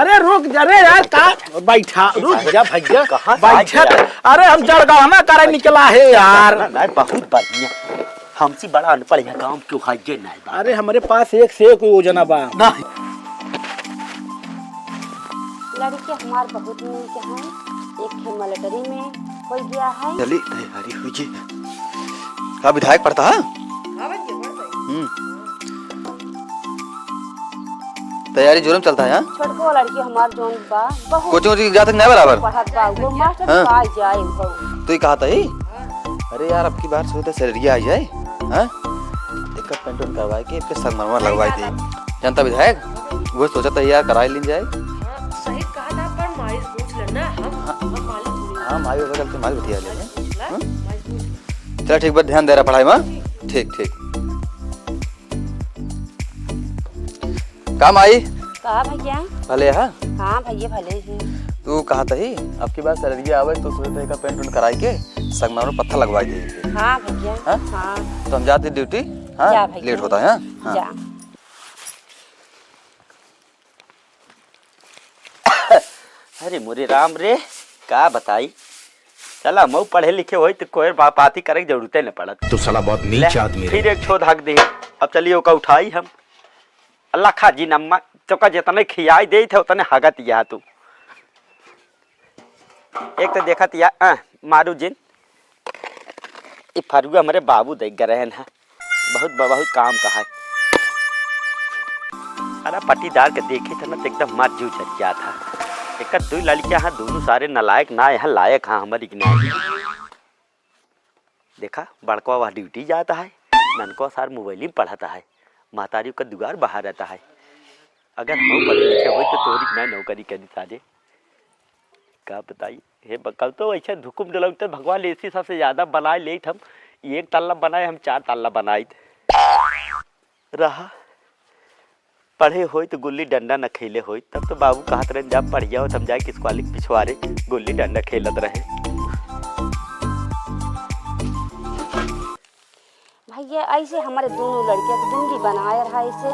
अरे रुक जा रे यार का बैठा रुक जा भैया बैठा। अरे हम जड़गहना करे निकला है यार। बहुत बढ़िया। हमसे बड़ा अनपढ़ है काम क्यों खाइए ना। अरे हमारे पास एक से एक योजना बा। लड़के हमार बहुत नीक हैं। एक मिलिट्री में हो गया है। चली तैयारी हुई जी। का विधायक पढ़ता है? तैयारी जोरम चलता है। छोटको लड़की हमार जोन बा बहुत कोचिंग जा तक नहीं बराबर पढ़त बा। वो मास्टर आ जाए वो तो ही कहा था ही। अरे यार अब की बार सोचते सैलरी आ जाए। हां एक पेंट ऑन करवाए के इसके संगमरमर लगवाई थी। जनता विधायक वो सोचा था यार कराई ली जाए। सही कहा था पर मारी पूछ लेना। हम मालूम हां माई होगा चल तुम्हारी बतिया ले। हां चल ठीक बात ध्यान दे रहा पढ़ाई में। ठीक ठीक काम आई कहा भैया। भले है। हाँ भैया भले ही। तू कहा था ही अब की बार सैलरी आवे तो सोचते का पेंट ऑन कराई के संगमरमर पत्थर लगवा दे। हाँ भैया। हाँ तो हम जाते ड्यूटी। हाँ लेट होता है। हाँ जा। अरे मोरे राम रे का बताई। चला मऊ पढ़े लिखे हो तो कोई बाती करे की जरूरत न पड़त। तो साला बहुत नीच आदमी फिर एक छो धाक दे। अब चलिए ओका उठाई हम। अल्लाह खा जी नम्मा चौका जितने खियाई दे थे उतने हगत या तू। एक तो देखत या मारू जिन ये फरुआ हमारे बाबू देख गए हैं। बहुत काम का है। अरे पट्टीदार के देखे थे ना तो एकदम मार जीव चल गया था। एक दो लड़कियां हाँ दोनों सारे नलायक ना यहाँ लायक हाँ हमारी देखा बड़का वह ड्यूटी जाता है। ननका सार मोबाइल में पढ़ाता है। महतारी का दुगार बाहर रहता है। अगर हम पढ़े लिखे हो तो तोरी मैं नौकरी करी साजे का बताइए। हे कल तो ऐसे हुकुम दिल तो भगवान ऐसी सबसे ज्यादा बनाए ले हम। एक ताला बनाए हम 4 ताला बनाए रहा। पढ़े हो तो गुल्ली डंडा न खेले हो तब तो बाबू कहते रहे जब पढ़ जाओ तब जाए किसको वाले पिछवाड़े गुल्ली डंडा खेलत रहे। भैया ऐसे हमारे दोनों लड़के जिंदगी बनाए रहा। ऐसे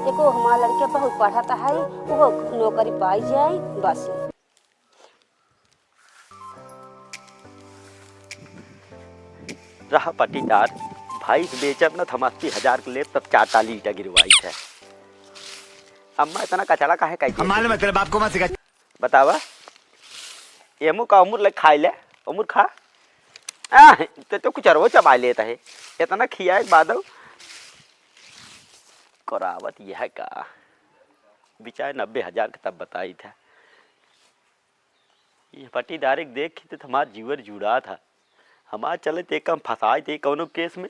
एको हमारा लड़के बहुत पढ़ता है वो नौकरी पाई जाए बस। रहा पट्टीदार भाई बेचब न हम 80,000 के ले तब 4 ताली ईटा गिरवाई है। अम्मा इतना कचरा काहे कही मालूम है तेरे बाप को मत सिखा। बतावा एमू का उम्र ले खाई ले उम्र खा तो कुछ अरवो चबा लेता है। इतना खिया बाद करावत यह का बेचारे 90,000 का तब बताई था। ये पट्टीदार एक देख तो हमारा जीवन जुड़ा था। हमारा चले थे कम फंसाए थे कौनो केस में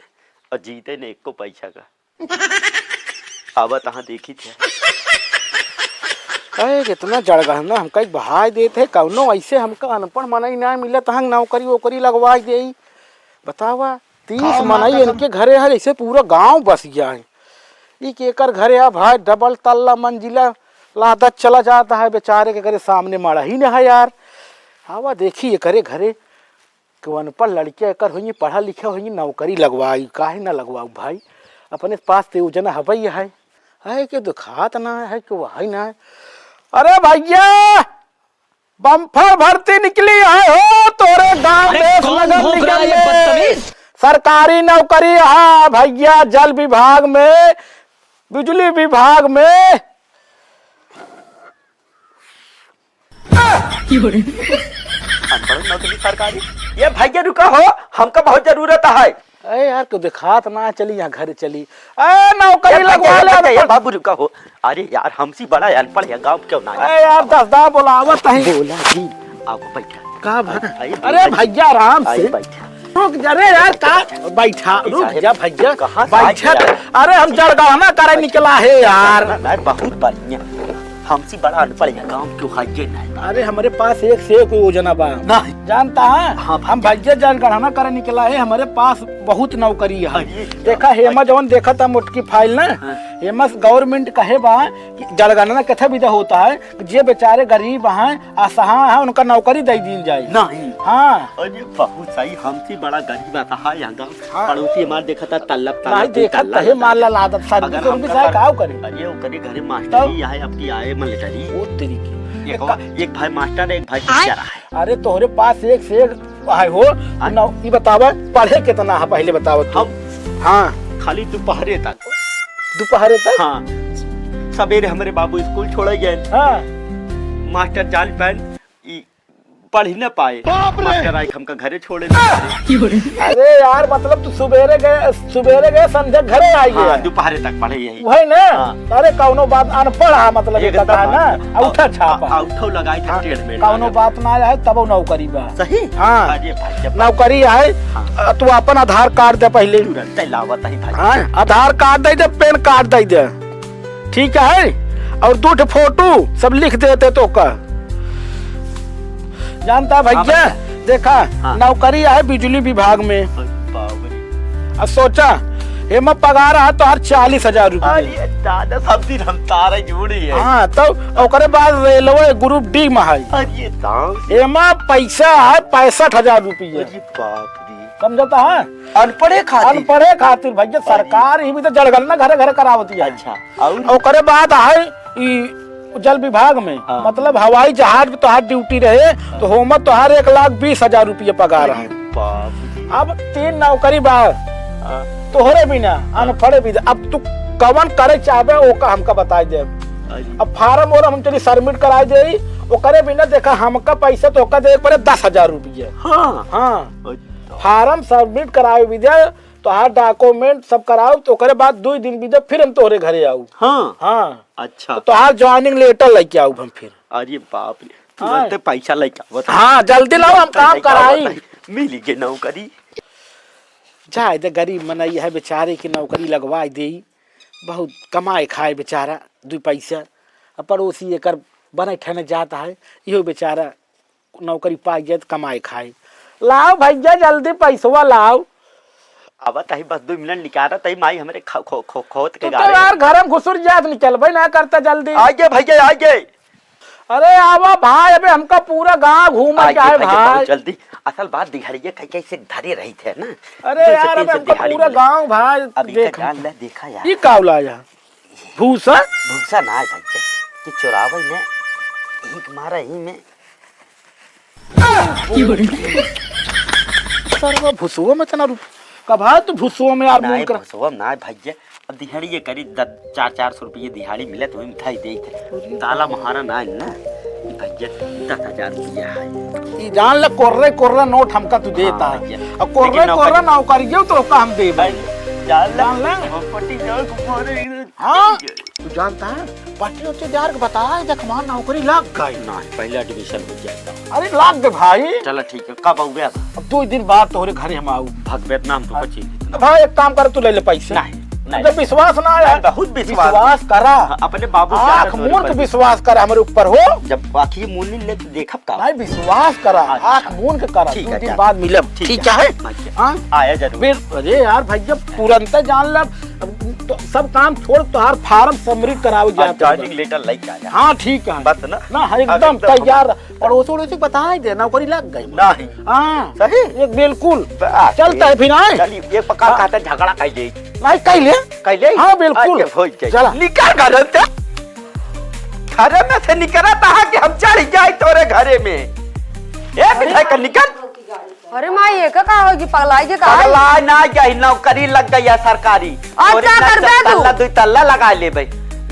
और जीते ने एक को पैसा का। अब तहाँ देखी थे अरे कितना जड़गहना हमका बहाय देते कौनो ऐसे हमका अनपढ़ मनई ना मिले तहंग नौकरी वोकरी लगवाई दे। बतावा 30 मनई इनके घरे है ऐसे पूरा गांव बस गया है। एक एकड़ घरे है भाई डबल तल्ला मंजिला लादत चला जाता है। बेचारे के घरे सामने माड़ा ही नहीं है यार। हवा देखी करे घरे कि अनपढ़ लड़कियाँ एक हुई पढ़ा लिखे हुई नौकरी लगवाई काहे ना लगवाऊ भाई। अपने पास तो योजना हवई है कि दुखात ना है कि वही ना है। अरे भैया बम्फर भर्ती निकली है हो तोरे गांव में नगर निगम में सरकारी नौकरी है भैया। जल विभाग में बिजली विभाग में नौकरी सरकारी। ये भैया रुका हो हमका बहुत जरूरत है। अरे यार तो दिखात ना चली यहाँ घर चली नौकरी लगवा ले बाबू रुका हो। अरे यार हमसी बड़ा अनपढ़ है गाँव क्यों ना। अरे यार 10 बुलावत है बोला जी आप बैठा का भागा। अरे भैया आराम से बैठा रुक जा रे यार का बैठा रुक जा भैया बैठा। अरे हम जड़गहना करे निकला है यार। बहुत बढ़िया। हमसी बड़ा अनपढ़ है गाँव क्यों खाइए ना। अरे हमारे पास एक से एक योजना बा जानता है। हाँ, हम भैया जनगणना करे निकला है। हमारे पास बहुत नौकरी है। देखा हेमा जवन देखा था मोटकी फाइल ना एमस गवर्नमेंट कहे बा कि जनगणना कथे विधा होता है कि जे बेचारे गरीब हैं असहाय हैं उनका नौकरी दे दी जाए। नहीं हाँ अरे बहुत सही, हमसे बड़ा गरीब आता है यहाँ गाँव। हाँ। पड़ोसी हमारे देखा था तल्लब नहीं देखा तहे मान ला आदत सारी अगर तो हम उनके साथ काव करे अरे वो करे घरे मास्टर ही आए, आपकी आए मिलिटरी। वो तरीके एक भाई मास्टर एक भाई टीचर है। अरे तोहरे पास एक से एक आए हो ये बतावा पढ़े कितना है पहले बतावा तू। हम हाँ खाली दोपहरे तक। दोपहर तक। हाँ सवेरे हमारे बाबू स्कूल छोड़ गए, हाँ मास्टर जान पैन पढ़ ही न पाए, मास्टर आई हमका घरे छोड़े न पाए। अरे यार मतलब तू सवेरे गए संध्या घरे आई हाँ, गया दोपहरे तक पढ़े यही। वही ना। हाँ। अरे कौनो बात अनपढ़ है मतलब ये एकदम कथा ना औठा छापा औठो लगाई था टेढ़ में। कौनो बात ना है तब नौकरी बा। सही। हाँ। अरे भाई जब नौकरी है तू अपन आधार कार्ड दे पहले। तुरंत लावत है भाई। हाँ आधार कार्ड दे दे, पैन कार्ड दे दे, ठीक है, और 2 फोटो सब लिख देते तो का जानता भैया। देखा हाँ। नौकरी है बिजली विभाग में। बाप रे। अब सोचा हेमा पगार है तो हर 40,000 रुपये। अरे दादा सब दिन हम तारे जुड़ी है। हाँ तो ओकरे बाद रेलवे ग्रुप डी में है। अरे दाम एमा पैसा है 65,000 रुपये। अरे बाप रे। समझता है अनपढ़े खातिर। अनपढ़े खातिर भैया सरकार ही भी तो जनगणना घरे घरे करावती है। अच्छा और ओकरे बाद है ई जल विभाग में। हाँ। मतलब हवाई जहाज में तोहार ड्यूटी रहे तो होमा तोहार 1,20,000 रुपये पगार है। बाप रे। अब 3 नौकरी बार हाँ। तोहरे बिना अनपढ़े भी। अब तू कवन करे चाहबे ओका हमका बता दे। अरे अब फार्म और हम चली सबमिट कराई दे ओकरे बिना देखा हमका पैसा तो ओका दे पड़े 10,000 रुपये। हाँ। हाँ फार्म सबमिट कराए विद्या तो हर डॉक्यूमेंट सब कराओ तो ओकरे बाद 2 दिन विद्या फिर हम तोहरे घरे आऊ। हाँ। हाँ अच्छा तो तोहार ज्वाइनिंग लेटर लेके आऊ हम फिर। अरे बाप रे। तुरंत पैसा लेके आवत है। हाँ जल्दी लाओ हम काम कराई। मिली के नौकरी। जाए दे गरीब मनई है बेचारे की नौकरी लगवाई दे, बहुत कमाए खाए बेचारा 2 पैसा। अब पड़ोसी एकर बने ठने जाता है इहो बेचारा नौकरी पाई जाए तो कमाए खाए। लाओ भैया जल्दी पैसवा लाओ। अब तही बस 2 मिनट निकाला तही माई हमारे खोत के तू तो गाड़े। यार घर में घुसुर जात निकलबे ना करता जल्दी। आगे भैया आगे। अरे आवा भाई अबे हमका पूरा गांव घूमा आगे क्या है भैया भाई। बहुत जल्दी। असल बात दिहाड़िए कैसे धरे रही थे ना। अरे 2 से यार 3 अबे से हमका दिहाड़ी पूरा मिली। गांव भाई अभी देख का जान ले देखा यार। ये कावला यार भूसा भूसा ना है भैया कि चुरावे ने एक मारा ही में। सरवा भूसुआ में तना रुप कभा तो भूसुआ में यार नहीं मूल कर। भूसवा ना है भैया। अब दिहाड़ी ये करी 400 रुपये दिहाड़ी मिले तो मिठाई दे थे। ताला महारा ना है ना भैया 10,000 रुपया है। ई जान ले कोर्रे नोट हमका तू देता हाँ, है भैया। और कोर्रे लेकिन नौकरी- नौकरियो तो ओका हम देबे। जान जान ले। पट्टी जाओ कुमारे। हाँ तू जानता है पट्टी उच्च जार के बता देख वहां नौकरी लग गई। ना पहले एडमिशन हो जाएगा। अरे लग गए भाई। चलो ठीक है कब आओगे आप? अब 2 दिन बाद तोहरे घरे हम आऊ। भगवत नाम तो बची भाई एक काम कर तू ले ले पैसे। नहीं नहीं जब विश्वास ना आया बहुत विश्वास करा। अपने बाबू से आँख आदत मूंद पर। विश्वास करा हमारे ऊपर हो। जब आखिर मुन्नी ले तो देखब का भाई विश्वास करा अच्छा। आँख मूंद के करा। ठीक 2 है, दिन चल। बाद मिलब ठीक है। अच्छा। हाँ आया जरूर। फिर अरे यार भैया तुरंत जान लब तो सब काम छोड़ तोहार फार्म सबमिट कराओ जा। जॉइनिंग लेटर लेके आया। हाँ ठीक है बस ना ना एकदम तैयार। पड़ोसी वड़ोसी बताए दे नौकरी लग गई। नहीं हाँ सही एक बिल्कुल बस, चलता है फिर आए चलिए एक पका खाता झगड़ा कर दे नहीं कैले कैले हाँ बिल्कुल चला निकल घर से घर में से निकला था कि हम चढ़ जाए तोरे घरे में। ए बिठाई कर निकल। अरे माँ ये का होगी पगलाई के का अगला ना जाए नौकरी लग गई है सरकारी। आज और क्या इतना करबे तू? तल्ला 2 तल्ला लगा ले भाई।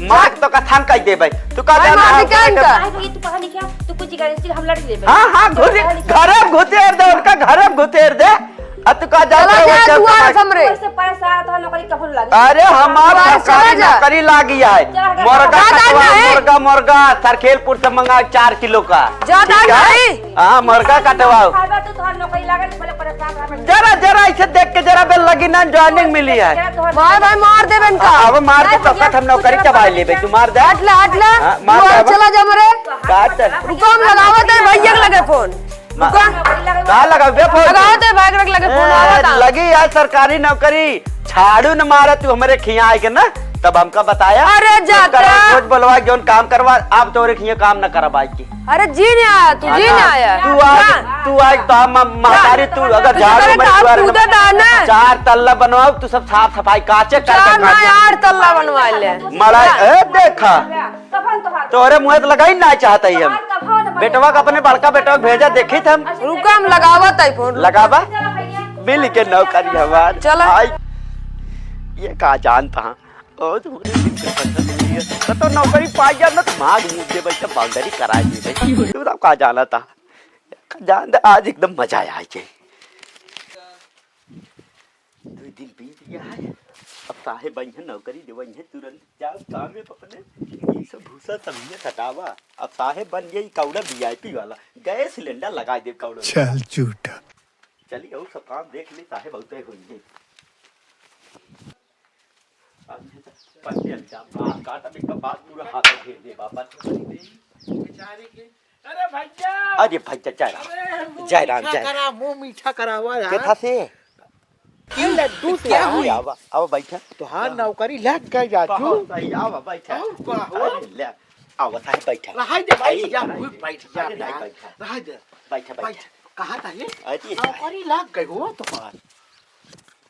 मार तो कथान कह दे भाई तू का भाई, मार के क्या इनका? तू पढ़ा लिखा तू कुछ गारंटी हम लड़ ले। हाँ हाँ घुसे घर घुसेर दे उनका घर घुसेर दे। तू का जा चला जा दुआर समरे। से परेशान तो नौकरी कब लगी। अरे हमारा चला सरकारी जा। नौकरी लागी है। मुर्गा जा, कटवा जा, जा। मुर्गा सरखेलपुर से मंगा 4 किलो का। ज्यादा ठीक है? नहीं। हाँ मुर्गा कटवाओ। खाबा तो तोहर नौकरी लागल भले परेशान रह। जरा जरा इसे देख के जरा बेल लगी ना ज्वाइनिंग मिली है। भाई भाई मार दे इनका। अब मार के तो हम नौकरी चबा ले बे तू मार दे। हटला हटला हाँ, मार दुआर दे। चला जा मरे। काट रुको हम लगावत है भैया के लगे फोन। का लगा बे फोन लगावत है भाई के लगे फोन आवत। लगी यार सरकारी नौकरी झाड़ू न मारा तू हमारे खिया के ना तब हमका बताया अरे जाता। रोज बोलवा जोन काम करवा आप तो ये काम न करा बाइक के अरे जी नहीं आया तू जी नहीं आया तू आज तो महतारी तू अगर झाड़ू में चार तल्ला बनवाओ तू सब साफ सफाई काचे कर 8 तल्ला बनवा ले मड़ा देखा तोरे मुँह तो लगा ही ना चाहता ही हम बेटवा का अपने बड़का बेटवा भेजा देखी थे हम रुका हम लगावत है फोन लगावा मिल के नौकरी हमार चलो। ये का जानता ओ तो नौकरी पा गया ना मांग मुझे बैठा बाउंड्री करा दी भाई तू का जाना था जान आज एकदम मजा आया है 2 दिन बीत गया है अब साहेब बन नौकरी देवई है तुरंत जाओ काम में अपने ये सब भूसा सब हटावा अब साहेब बन गई कौड़ा वीआईपी वाला गैस सिलेंडर लगा दे कौड़ा चल झूठा चलिए और सब काम देख ले साहेब बहुत होंगे पत्ते अलजा काटा भी बात पूरा हाथ घेर दे वापस बेचारे के अरे भैया अरे भैया जय राम जय करा मुंह मीठा करावा यार था से ये लड्डू क्या हुई आवा आवा बैठा तो हाँ नौकरी लग गई जाजू सही आवा बैठा और ले आवा साहेब बैठा रहा दे बैठ जा बैठ जा अरे नहीं बैठा रहा दे बैठा बैठ बैठा कहा था ये अरे नौकरी लग गई हो तो पास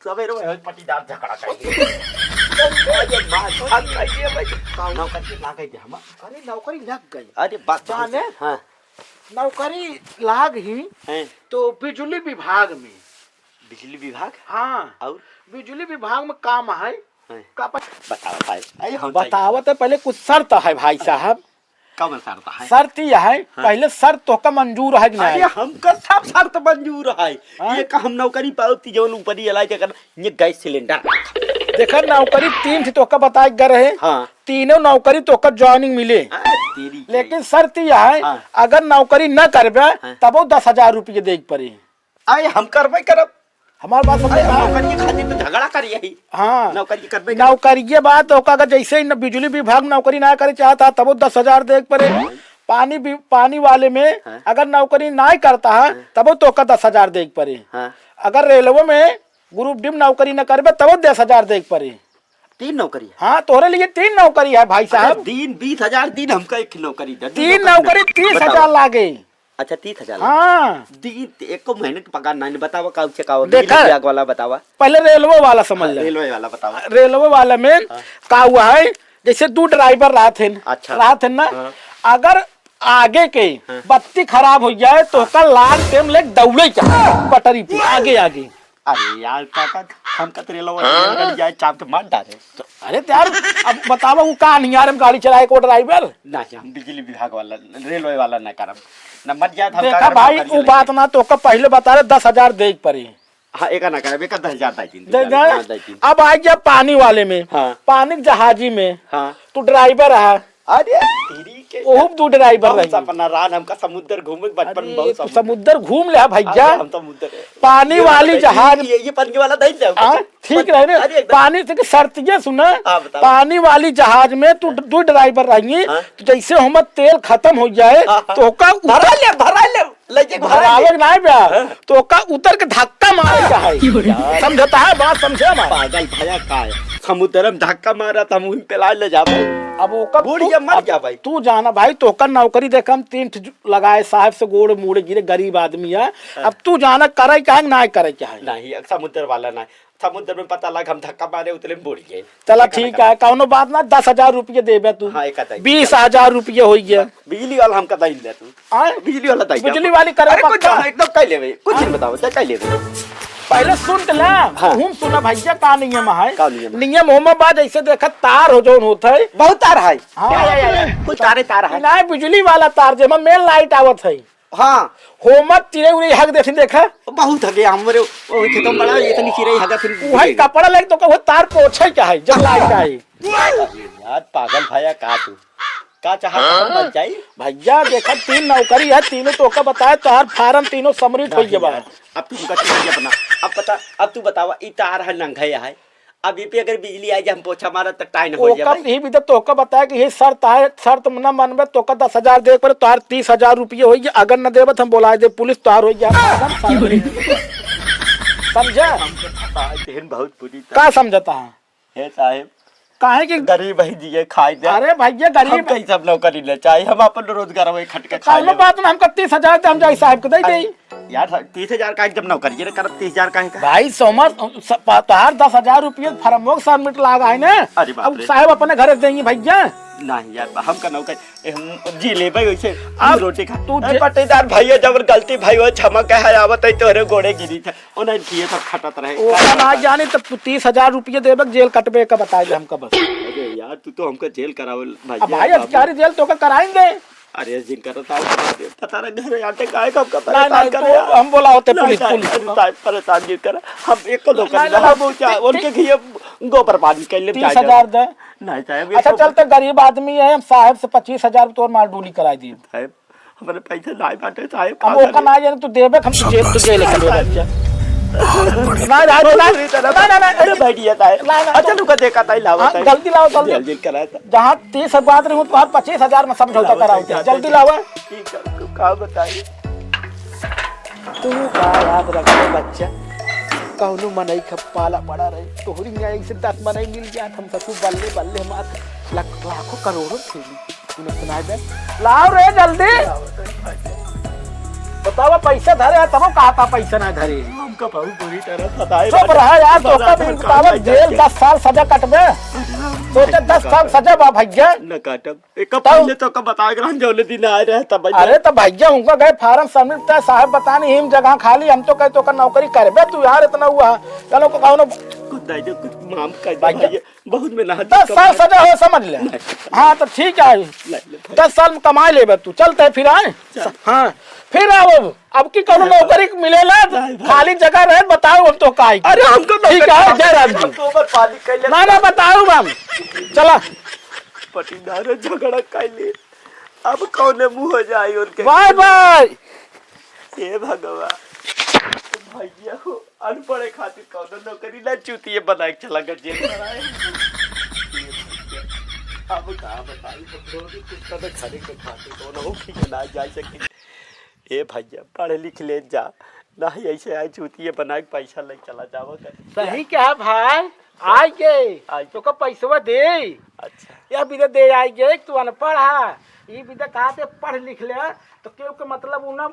सवेरे में पटीदार झगड़ा करिए अरे मां भाग करिए भाई नौकरी ला गई हम अरे नौकरी लग गई अरे बात जाने हां नौकरी लाग ही हैं तो बिजली विभाग में बिजली विभाग हाँ और बिजली विभाग में काम है हैं। का बताओ भाई अरे हम बतावत है पहले कुछ शर्त है भाई साहब कब सरता है शर्त यह है पहले शर्त तो का मंजूर है कि अरे नहीं हमका सब शर्त मंजूर है हाँ? ये का हम नौकरी पाउती जो ऊपर ही अलाई कर ये गैस सिलेंडर देखा नौकरी 3 थी तो का बताए गए रहे हां तीनों नौकरी तो का ज्वाइनिंग मिले तेरी लेकिन शर्त यह है हाँ। अगर नौकरी न करबे हाँ। तब वो 10,000 रुपये दे पड़े आए हम करबे करब हमारे बात समझ अरे में आया? नौकरी के खातिर तो झगड़ा करिए ही हाँ नौकरी करबे नौकरी के बाद तो अगर जैसे ही बिजली विभाग नौकरी ना करे चाहता तब वो 10,000 दे पड़े पानी वाले में हाँ। अगर नौकरी ना करता है तब वो तो का 10,000 दे पड़े हां अगर रेलवे में ग्रुप डी में नौकरी न करबे तब वो 10,000 दे पड़े 3 नौकरी है हाँ तोरे लिए 3 नौकरी है भाई साहब दिन 20,000 दिन हमका एक नौकरी दे 3 नौकरी 30,000 लागे अच्छा 30,000 हाँ दिन एक को महीने का पगार नहीं बतावा का से का देखा? विभाग वाला बतावा पहले रेलवे वाला समझ ले रेलवे वाला बतावा रेलवे वाले में का हुआ है जैसे 2 ड्राइवर अच्छा। रात है ना अगर आगे के बत्ती खराब हो जाए तो का लाल टेम ले दौड़े पटरी पे आगे आगे अरे यार काका हम का रेलवे वाला जाए चाप के मार डाले तो अरे यार अब बतावा वो का नियार में गाड़ी चलाए को ड्राइवर नहीं हम बिजली विभाग वाला रेलवे वाला ना करब ना मत जात हम देखा भाई वो बात ना तो का पहले बता रहे 10,000 दे पड़ी हां एक ना करब एक 10,000 दे दा दे। अब आ गया पानी वाले में हाँ। पानी जहाजी में हां तू ड्राइवर है अरे तेरी के ओहू 2 ड्राइवर बहुत रही सपना रान हमका समुद्र घूमे बचपन में अरे बहुत तू समुद्र घूम ले भैया हम समुद्र पानी वाली जहाज ये पनके वाला दई दे हाँ, ठीक रहे अरे ना एकदम। पानी से शर्त ये सुना हाँ, बताओ। पानी वाली जहाज में तू 2 ड्राइवर रहेंगे हाँ। तो जैसे हम तेल खत्म हो जाए हाँ, हाँ। तो का भरा ले लेके भरा भरावे ना बया तो का उतर के धक्का मारे का है समझता है बात समझे हमारा पागल भया का है समुद्र में धक्का मारा था मुंह पे ला ले जाबो अब वो का बूढ़िया मर गया भाई तू जाना भाई तो का नौकरी देख हम 3 लगाए साहब से गोड़ मुड़े गिरे गरीब आदमी है अब तू जाना करे क्या ना करे क्या है नहीं समुद्र वाला नहीं समुद्र में पता लगा हम धक्का मारे उतरे में बुड़ गए चला ठीक है कौनो बात ना 10,000 रुपये देबे तू हाँ, एक आधा। 20,000 रुपये हो गया बिजली वाला हमका दई दे तू आय? बिजली वाला दई बिजली वाली करे अरे कुछ पक्का। जाना, एकदम कह लेवे कुछ नहीं बताओ कह लेवे पहले सुन ले हाँ। हम सुना भैया का नियम है का नियम है? नियम होमा बाद ऐसे देखा तार हो जो होता है बहुत तार है हाँ। कुछ तार है ना बिजली वाला तार जेमा मेन लाइट आवत है हाँ होमा तिरे उरे हक देखा बहुत हगे हमरे वो खेतों बड़ा ये तनी चिरे हगा फिर वही कपड़ा लग तो का वो तार पोछे क्या है जब लाइट आई यार पागल भया का तू का चाहत बन जाई भैया देखा 3 नौकरी है तीनों तो का बताए तार फार्म तीनों समृद्ध हो गया अब तू उनका चीज अपना अब तू बतावा ई तार है नंगा है अब ये पे अगर बिजली आई हम पोछा मारा तक टाइम हो ओका जाए ही भी तो का बताया कि ये शर्त है शर्त न मानबे तो का 10,000 दे पर तार 30,000 रुपये हो गया अगर न देबे हम बोला दे पुलिस तार हो गया समझा बहुत बुरी का समझता है है साहब काहे की गरीब ही दिए खाए दे। अरे भैया हम गरीब कहीं सब नौकरी ले चाहे हम अपन रोजगार वही खट के खा कौनो बात ना, हमको 30,000 हम जाई साहब को दे दे। यार 30,000 का जब नौकरी रे करब 30,000 का है। भाई सोमर तोहार 10,000 रुपये फरमोक सबमिट लागा है ना। अरे बाप अब रे। साहब अपने घर देंगे भैया। नहीं यार हम का नौकरी हम जी ले भाई वैसे अब रोटी खा तू तू पट्टेदार भैया जब गलती भाई वो क्षमा कह आवत है तोरे गोड़े गिरी था उन्हें किए सब खटत रहे। ओका ना जाने तो 30,000 रुपये देबे जेल कटबे का बता दे हमका बस। अरे यार तू तो हमको जेल करावल भाई। अब भाई अधिकारी जेल तो का कराएंगे। अरे जिन करता पता नहीं घर आते काहे कब का नहीं परेशान नहीं करे तो हम बोला होते पुलिस परेशान जी कर हम एक को धोखा नहीं, दिला नहीं, हम क्या उनके घी गोबर पानी के लिए 30,000 दे। नहीं साहब अच्छा चलते गरीब आदमी है, हम साहब से 25,000 तो माल डूली कराई दी। साहब हमारे पैसे नहीं बांटे साहब अब ओका ना जाने तू देबे हम तो जेल कर बच्चा। ना अरे बैठिए साहब अच्छा रुका देखा था लावा था जल्दी लाओ जल्दी। जल्दी कराया था जहाँ 30 बात रही हूँ तो 25,000 में समझौता कराओ, जल्दी लाओ। ठीक है का बताइए तू का याद रखे बच्चा, कौनो मनई खप पाला पड़ा रहे तोहरी न्याय से 10 मनई मिल जाए हम सब बल्ले बल्ले हम लाखों करोड़ों खेली तूने सुनाए दे। लाओ रे जल्दी बतावा पैसा धरे तब कहा था पैसा ना धरे। हमका बहुत बुरी तरह सताए चुप रहा यार, तो का भी बतावा जेल 10 साल सजा कटबे। सोचे 10 साल सजा बा भैया न काटब एक पहले तो का बता के हम जौले दिन आए रहे तब अरे तो भैया उनका गए फार्म सबमिट था साहब बताने हिम जगह खाली हम तो कहे तो का नौकरी करबे तू यार इतना हुआ चलो को कौनो कुछ दे दे कुछ माम कर दे भैया बहुत मेहनत 10 साल सजा हो समझ ले। हाँ तो ठीक है 10 साल में कमा ले तू चलते फिर आए। हाँ फिर अब की कौनो नौकरी मिलेला खाली जगह रहे बताओ हम तो का अरे हमको ठीक है जयराम जी गोबर पानी कैले ना बताओ हम चला पटीदार झगड़ा कैले अब कौने मुंह हो जाए उनके बाय बाय। हे भगवान भैया हो अनपढ़ खातिर कौनो नौकरी ना चूतिए बना के चला गया जेल कराए। अब कहाँ बताई हम लोग कुत्ता तो खाने के खाते दोनों की ना जा सके। ए भैया पढ़ लिख ले जा नहीं ऐसे आए चूतिए बना के पैसा ले चला जावा कर सही क्या भाई आइए तो का पैसा दे। अच्छा यह विदा दे आइए तू अनपढ़ है ये विदा कहा पे पढ़ लिख ले तो क्यों के मतलब उन्हें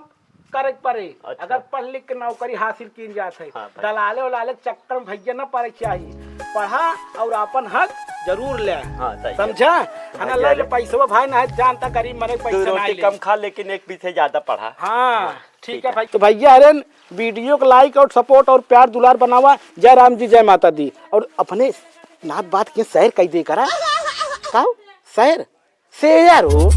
करे पड़े। अच्छा। अगर पढ़ लिख के नौकरी हासिल की जाते है हाँ, दलाले उलाले चक्कर में भैया न पड़े चाहिए पढ़ा और अपन हक जरूर ले। हाँ, सही समझा हाँ, है ना ले पैसा भाई ना जानता गरीब मरे दो पैसा रोटी नहीं कम खा लेकिन एक भी से ज्यादा पढ़ा। हाँ ठीक है भाई। तो भैया अरे वीडियो को लाइक और सपोर्ट और प्यार दुलार बनावा। जय राम जी जय माता दी। और अपने नात बात के शहर कई दे करा शहर से यार हो